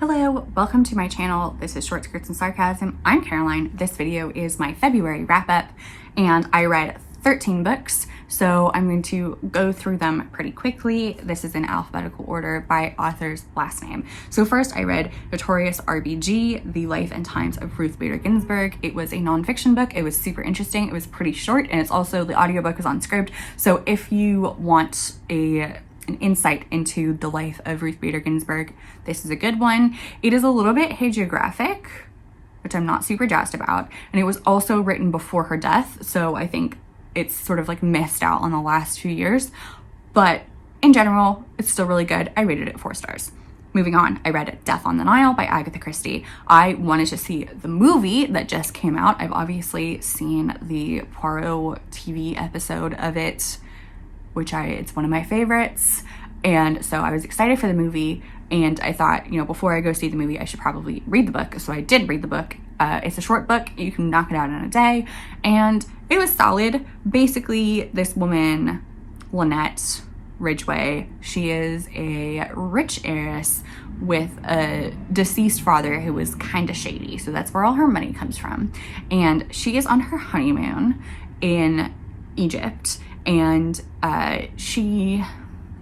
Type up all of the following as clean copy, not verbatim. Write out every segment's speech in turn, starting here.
Hello, welcome to my channel. This is Short Skirts and Sarcasm. I'm Caroline. This video is my February wrap-up, and I read 13 books, so I'm going to go through them pretty quickly. This is in alphabetical order by author's last name. So first I read Notorious RBG, The Life and Times of Ruth Bader Ginsburg. It was a nonfiction book. It was super interesting. It was pretty short, and it's also, the audiobook is on script. So if you want an insight into the life of Ruth Bader Ginsburg, this is a good one. It is a little bit hagiographic, which I'm not super jazzed about, and it was also written before her death, so I think it's sort of like missed out on the last few years, but in general, it's still really good. I rated it 4 stars. Moving on, I read Death on the Nile by Agatha Christie. I wanted to see the movie that just came out. I've obviously seen the Poirot TV episode of it, which it's one of my favorites. And so I was excited for the movie, and I thought, before I go see the movie, I should probably read the book. So I did read the book. It's a short book. You can knock it out in a day. And it was solid. Basically, this woman, Lynette Ridgway, she is a rich heiress with a deceased father who was kind of shady. So that's where all her money comes from. And she is on her honeymoon in Egypt. And she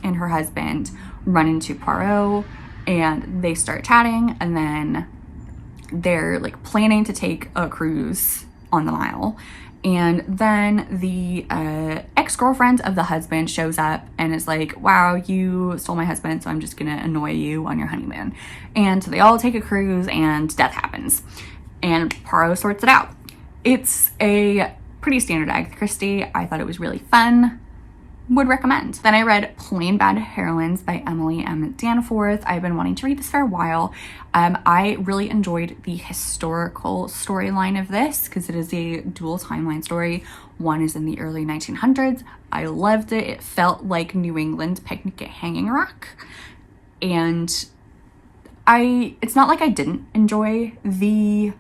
and her husband run into Poirot, and they start chatting, and then they're like planning to take a cruise on the Nile. And then the ex-girlfriend of the husband shows up and is like, wow, you stole my husband, so I'm just gonna annoy you on your honeymoon. And so they all take a cruise, and death happens, and Poirot sorts it out. It's a pretty standard Agatha Christie. I thought it was really fun. Would recommend. Then I read Plain Bad Heroines by Emily M. Danforth. I've been wanting to read this for a while. I really enjoyed the historical storyline of this because it is a dual timeline story. One is in the early 1900s. I loved it. It felt like New England Picnic at Hanging Rock. And it's not like I didn't enjoy the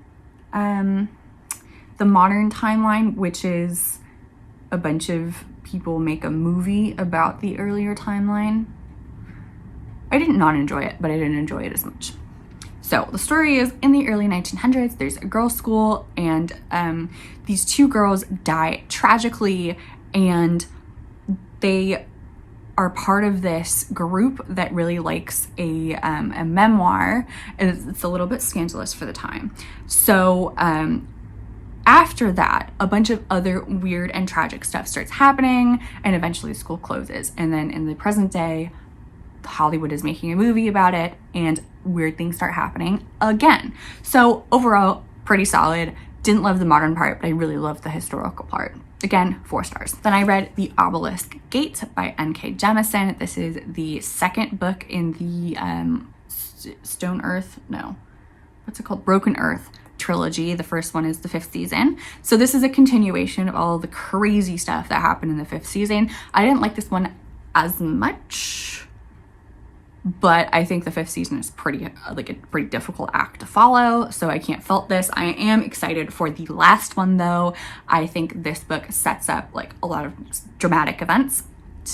modern timeline, which is a bunch of people make a movie about the earlier timeline. I did not enjoy it, but I didn't enjoy it as much. So the story is in the early 1900s, there's a girls' school, and these 2 girls die tragically, and they are part of this group that really likes a memoir, and it's a little bit scandalous for the time. So after that, a bunch of other weird and tragic stuff starts happening, and eventually the school closes. And then in the present day, Hollywood is making a movie about it, and weird things start happening again. So overall, pretty solid. Didn't love the modern part, but I really loved the historical part. Again, 4 stars. Then I read The Obelisk Gates by N.K. Jemisin. This is the second book in the Broken Earth trilogy. The first one is the 5th season. So this is a continuation of all the crazy stuff that happened in the 5th season. I didn't like this one as much, but I think the 5th season is a pretty difficult act to follow, so I can't fault this. I am excited for the last one though. I think this book sets up like a lot of dramatic events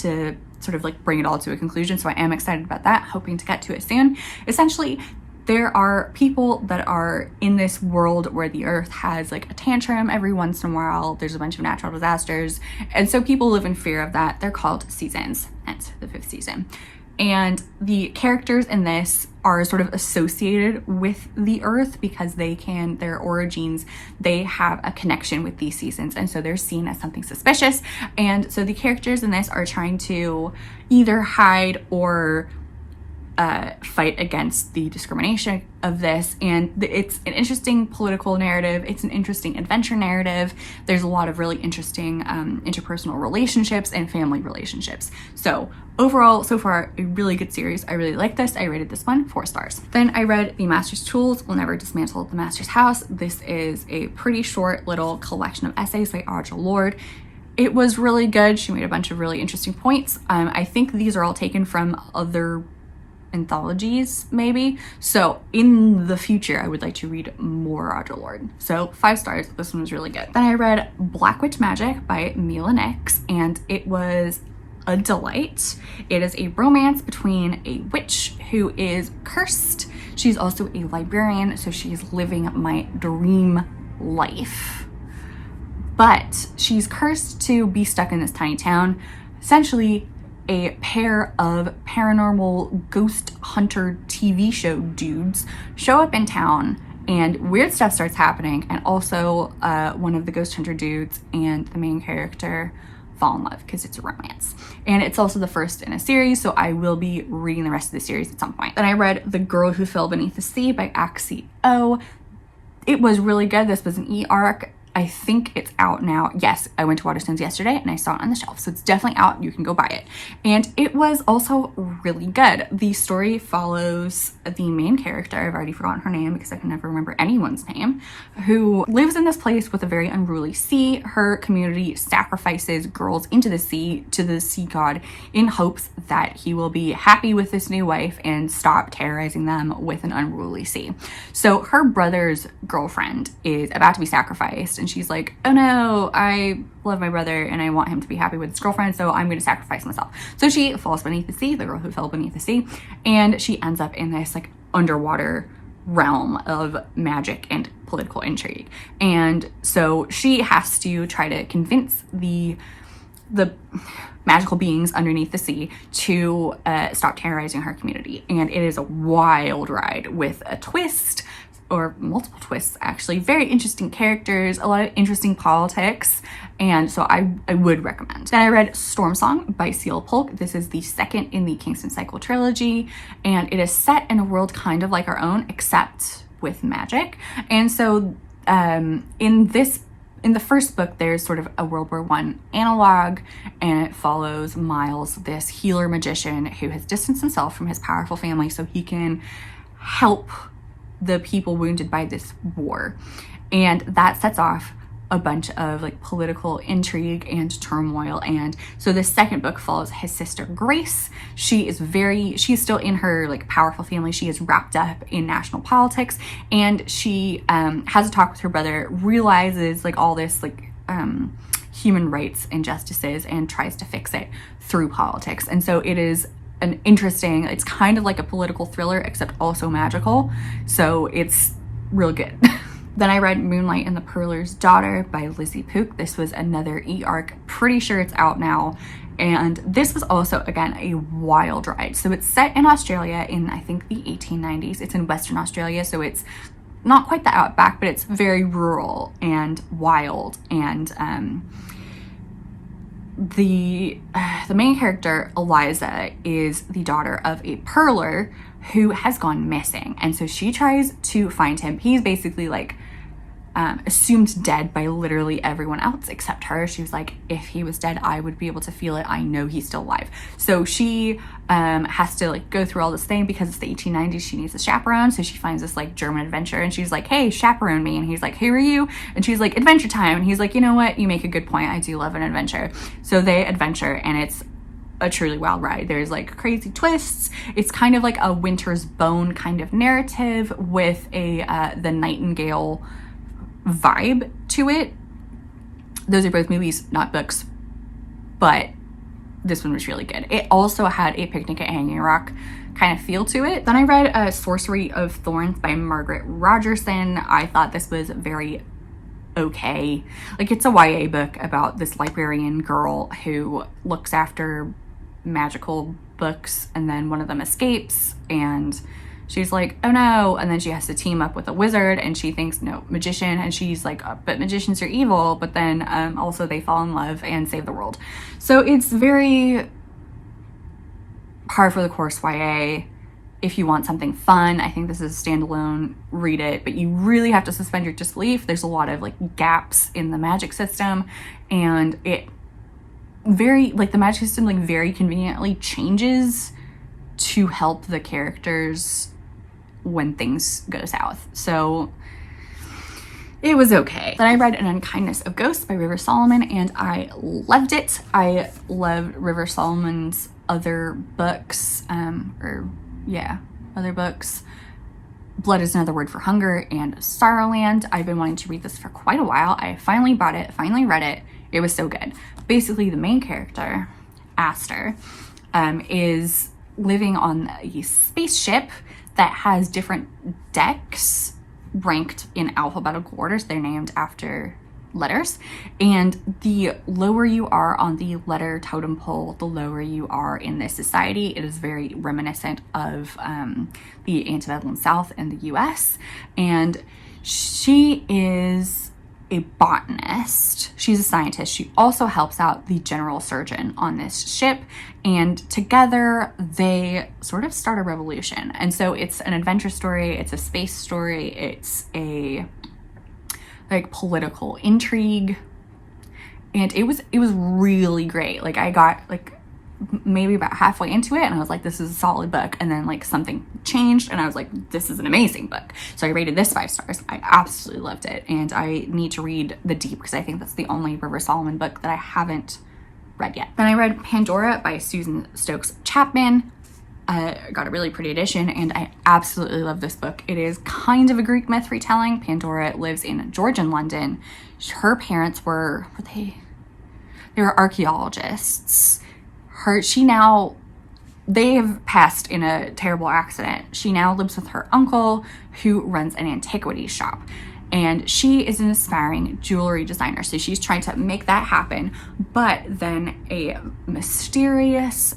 to sort of like bring it all to a conclusion, so I am excited about that, hoping to get to it soon. Essentially, there are people that are in this world where the earth has like a tantrum every once in a while. There's a bunch of natural disasters, and so people live in fear of that. They're called seasons, hence the 5th season. And the characters in this are sort of associated with the earth because their origins, they have a connection with these seasons, and so they're seen as something suspicious. And so the characters in this are trying to either hide or fight against the discrimination of this, and it's an interesting political narrative. It's an interesting adventure narrative. There's a lot of really interesting interpersonal relationships and family relationships. So overall, so far, a really good series. I really like this. I rated this one 4 stars. Then I read The Master's Tools Will Never Dismantle the Master's House. This is a pretty short little collection of essays by Audre Lorde. It was really good. She made a bunch of really interesting points. I think these are all taken from other anthologies maybe, so in the future I would like to read more Audre Lorde. So 5 stars. This one was really good. Then I read Black Witch Magic by Mila Nix, and it was a delight. It is a romance between a witch who is cursed She's also a librarian, so she's living my dream life. But she's cursed to be stuck in this tiny town. Essentially, a pair of paranormal ghost hunter TV show dudes show up in town and weird stuff starts happening. And also one of the ghost hunter dudes and the main character fall in love because it's a romance. And it's also the first in a series, so I will be reading the rest of the series at some point. Then I read The Girl Who Fell Beneath the Sea by Axie O. It was really good. This was an e-arc. I think it's out now. Yes, I went to Waterstones yesterday and I saw it on the shelf, so it's definitely out. You can go buy it. And it was also really good. The story follows the main character, I've already forgotten her name because I can never remember anyone's name, who lives in this place with a very unruly sea. Her community sacrifices girls into the sea to the sea god in hopes that he will be happy with this new wife and stop terrorizing them with an unruly sea. So her brother's girlfriend is about to be sacrificed, and she's like, oh no, I love my brother and I want him to be happy with his girlfriend, so I'm going to sacrifice myself. So she falls beneath the sea, the girl who fell beneath the sea, and she ends up in this like underwater realm of magic and political intrigue. And so she has to try to convince the magical beings underneath the sea to stop terrorizing her community. And it is a wild ride with a twist, or multiple twists actually, very interesting characters, a lot of interesting politics, and so I would recommend. Then I read Storm Song by Seal Polk. This is the second in the Kingston Cycle trilogy, and it is set in a world kind of like our own, except with magic. And so in the first book, there's sort of a World War I analog, and it follows Miles, this healer magician who has distanced himself from his powerful family so he can help the people wounded by this war. And that sets off a bunch of like political intrigue and turmoil. And so the second book follows his sister Grace. She's still in her like powerful family. She is wrapped up in national politics, and she has a talk with her brother, realizes like all this like human rights injustices, and tries to fix it through politics. And so it is an interesting, it's kind of like a political thriller except also magical, so it's real good. Then I read Moonlight and the Perler's Daughter by Lizzie Pook. This was another e-arc, pretty sure it's out now, and this was also again a wild ride. So it's set in Australia in I think the 1890s. It's in Western Australia, so it's not quite the outback, but it's very rural and wild. And the main character, Eliza, is the daughter of a Perler who has gone missing. And so she tries to find him. He's basically like assumed dead by literally everyone else except her. She was like, if he was dead, I would be able to feel it. I know he's still alive. So she has to like go through all this thing because it's the 1890s. She needs a chaperone. So she finds this like German adventurer, and she's like, hey, chaperone me. And he's like, who are you? And she's like, adventure time. And he's like, you know what? You make a good point. I do love an adventure. So they adventure, and it's a truly wild ride. There's like crazy twists. It's kind of like a Winter's Bone kind of narrative with the Nightingale vibe to it. Those are both movies, not books, but this one was really good. It also had a Picnic at Hanging Rock kind of feel to it. Then I read Sorcery of Thorns by Margaret Rogerson. I thought this was very okay. Like, it's a YA book about this librarian girl who looks after magical books, and then one of them escapes, and she's like, oh no, and then she has to team up with a wizard, and she thinks, no, magician, and she's like, but magicians are evil, but then also they fall in love and save the world. So it's very par for the course YA. If you want something fun, I think this is a standalone, read it, but you really have to suspend your disbelief. There's a lot of like gaps in the magic system, and it very, like, the magic system like very conveniently changes to help the characters when things go south. So it was okay. Then I read An Unkindness of Ghosts by River Solomon, and I loved it. I loved River Solomon's other books, other books. Blood is Another Word for Hunger and Sorrowland. I've been wanting to read this for quite a while. I finally bought it, finally read it. It was so good. Basically, the main character, Aster, is living on a spaceship that has different decks ranked in alphabetical order. So they're named after letters, and the lower you are on the letter totem pole, the lower you are in this society. It is very reminiscent of the antebellum South in the US, and she is a botanist. She's a scientist. She also helps out the general surgeon on this ship, and together they sort of start a revolution. And so it's an adventure story, it's a space story, it's a like political intrigue, and it was really great. Like I got like maybe about halfway into it and I was like, this is a solid book, and then like something changed and I was like, this is an amazing book. So I rated this 5 stars. I absolutely loved it, and I need to read The Deep because I think that's the only River Solomon book that I haven't read yet. Then I read Pandora by Susan Stokes Chapman. Got a really pretty edition, and I absolutely love this book. It is kind of a Greek myth retelling. Pandora lives in Georgian London. Her parents were they were archaeologists. They have passed in a terrible accident. She now lives with her uncle, who runs an antiquities shop, and she is an aspiring jewelry designer. So she's trying to make that happen, but then a mysterious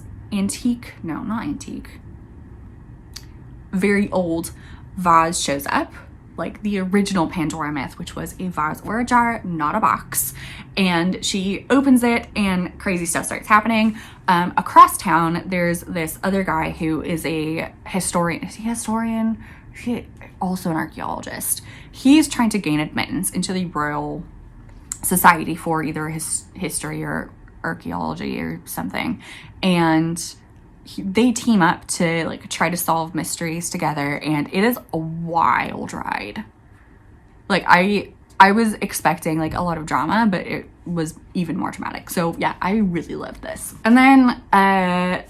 very old vase shows up, like the original Pandora myth, which was a vase or a jar, not a box. And she opens it and crazy stuff starts happening. Across town, there's this other guy who is a historian. Is he a historian? He's also an archaeologist. He's trying to gain admittance into the Royal Society for either his history or archaeology or something, and they team up to like try to solve mysteries together, and it is a wild ride. Like I was expecting like a lot of drama, but it was even more dramatic. So yeah, I really loved this. And then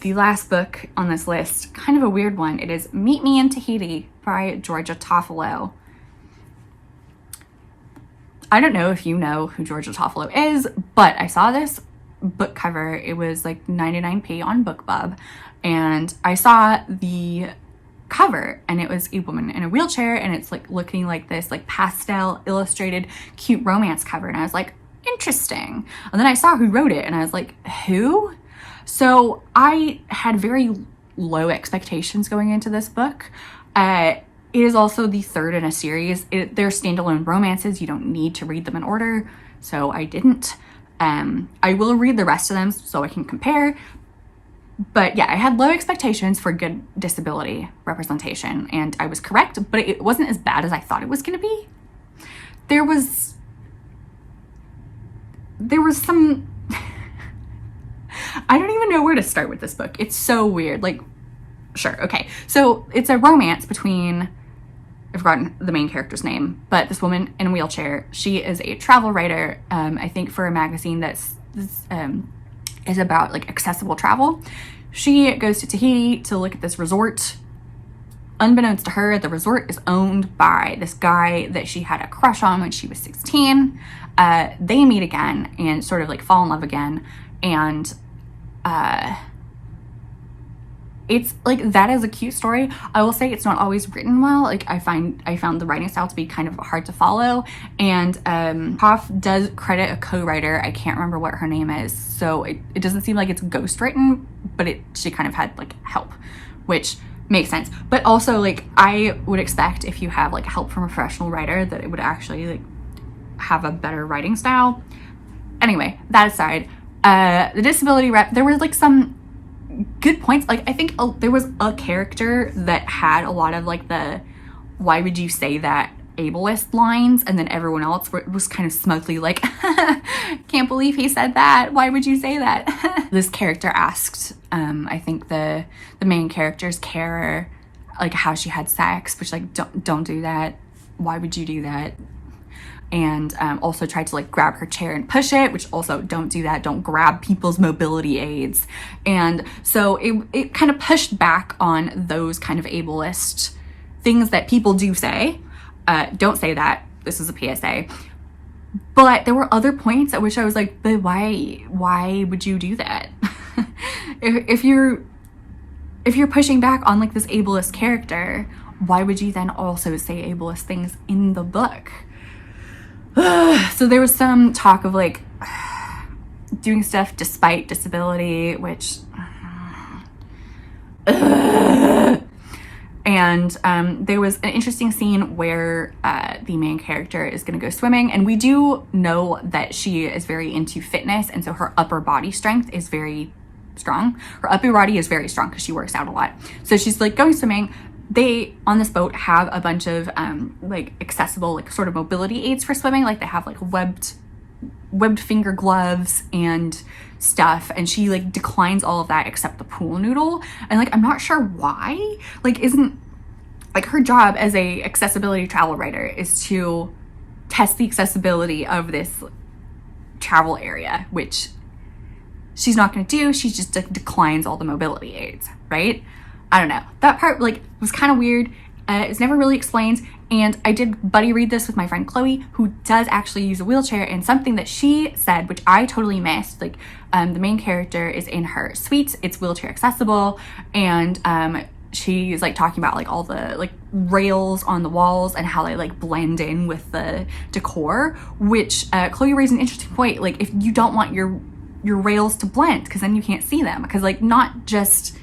the last book on this list, kind of a weird one. It is Meet Me in Tahiti by Georgia Toffolo. I don't know if you know who Georgia Toffolo is, but I saw this book cover. It was like 99p on BookBub, and I saw the cover and it was a woman in a wheelchair, and it's like looking like this like pastel illustrated cute romance cover, and I was like, interesting. And then I saw who wrote it and I was like, who? So I had very low expectations going into this book. It is also the third in a series. They're standalone romances. You don't need to read them in order, so I didn't. I will read the rest of them so I can compare. But yeah, I had low expectations for good disability representation, and I was correct, but it wasn't as bad as I thought it was going to be. There was some, I don't even know where to start with this book. It's so weird. Like, sure, okay. So it's a romance between, I've forgotten the main character's name, but this woman in a wheelchair. She is a travel writer, I think for a magazine that's is about like accessible travel. She goes to Tahiti to look at this resort. Unbeknownst to her, the resort is owned by this guy that she had a crush on when she was 16. They meet again and sort of like fall in love again, and it's like, that is a cute story. I will say it's not always written well. Like I found the writing style to be kind of hard to follow, and Hoff does credit a co-writer. I can't remember what her name is, so it doesn't seem like it's ghost written, but she kind of had like help, which makes sense. But also, like, I would expect if you have like help from a professional writer that it would actually like have a better writing style. Anyway, that aside, the disability rep, there was like some good points. Like I think there was a character that had a lot of like the why would you say that ableist lines, and then everyone else was kind of smugly like, can't believe he said that, why would you say that? This character asked I think the main character's carer like how she had sex, which like don't do that, why would you do that? And also tried to like grab her chair and push it, which also don't do that, don't grab people's mobility aids. And so it kind of pushed back on those kind of ableist things that people do say. Don't say that, this is a PSA. But there were other points at which I was like, but why would you do that? if if you're pushing back on like this ableist character, why would you then also say ableist things in the book? So there was some talk of like doing stuff despite disability, which and there was an interesting scene where the main character is going to go swimming, and we do know that she is very into fitness, and so her upper body strength is very strong. Her upper body is very strong because she works out a lot. So she's like going swimming. They on this boat have a bunch of like accessible like sort of mobility aids for swimming. Like they have like webbed finger gloves and stuff, and she like declines all of that except the pool noodle. And like I'm not sure why. Like isn't like her job as a accessibility travel writer is to test the accessibility of this travel area, which she's not going to do. She just declines all the mobility aids, right? I don't know. That part like was kind of weird. It's never really explained. And I did buddy read this with my friend Chloe, who does actually use a wheelchair, and something that she said, which I totally missed, like the main character is in her suite, it's wheelchair accessible, and she's like talking about like all the like rails on the walls and how they like blend in with the decor, which Chloe raised an interesting point. Like if you don't want your rails to blend, because then you can't see them, because like not just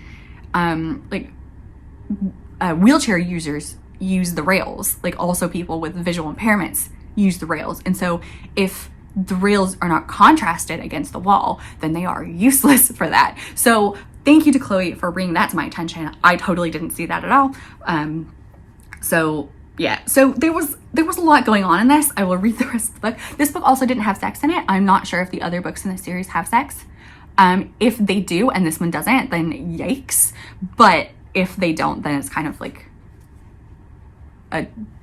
wheelchair users use the rails, like also people with visual impairments use the rails. And so if the rails are not contrasted against the wall, then they are useless for that. So thank you to Chloe for bringing that to my attention. I totally didn't see that at all. So yeah, so there was a lot going on in this. I will read the rest of the book. This book also didn't have sex in it. I'm not sure if the other books in the series have sex. If they do and this one doesn't, then yikes. But if they don't, then it's kind of like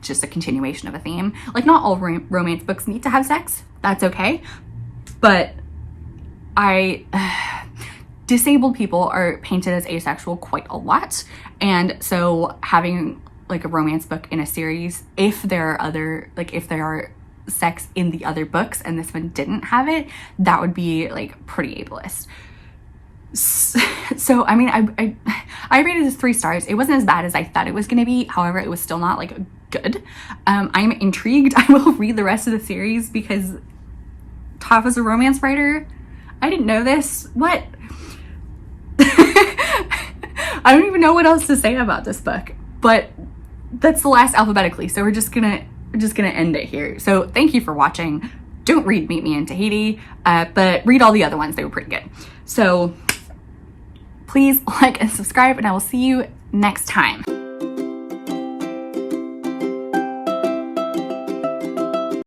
just a continuation of a theme. Like not all romance books need to have sex. That's okay. But disabled people are painted as asexual quite a lot. And so having like a romance book in a series, if there are sex in the other books and this one didn't have it, that would be like pretty ableist. So I mean, I rated this 3 stars. It wasn't as bad as I thought it was going to be. However, it was still not like good. I'm intrigued. I will read the rest of the series because Toph is a romance writer. I didn't know this. What? I don't even know what else to say about this book, but that's the last alphabetically. So we're just gonna end it here. So thank you for watching. Don't read Meet Me in Tahiti, but read all the other ones. They were pretty good. So please like and subscribe, and I will see you next time.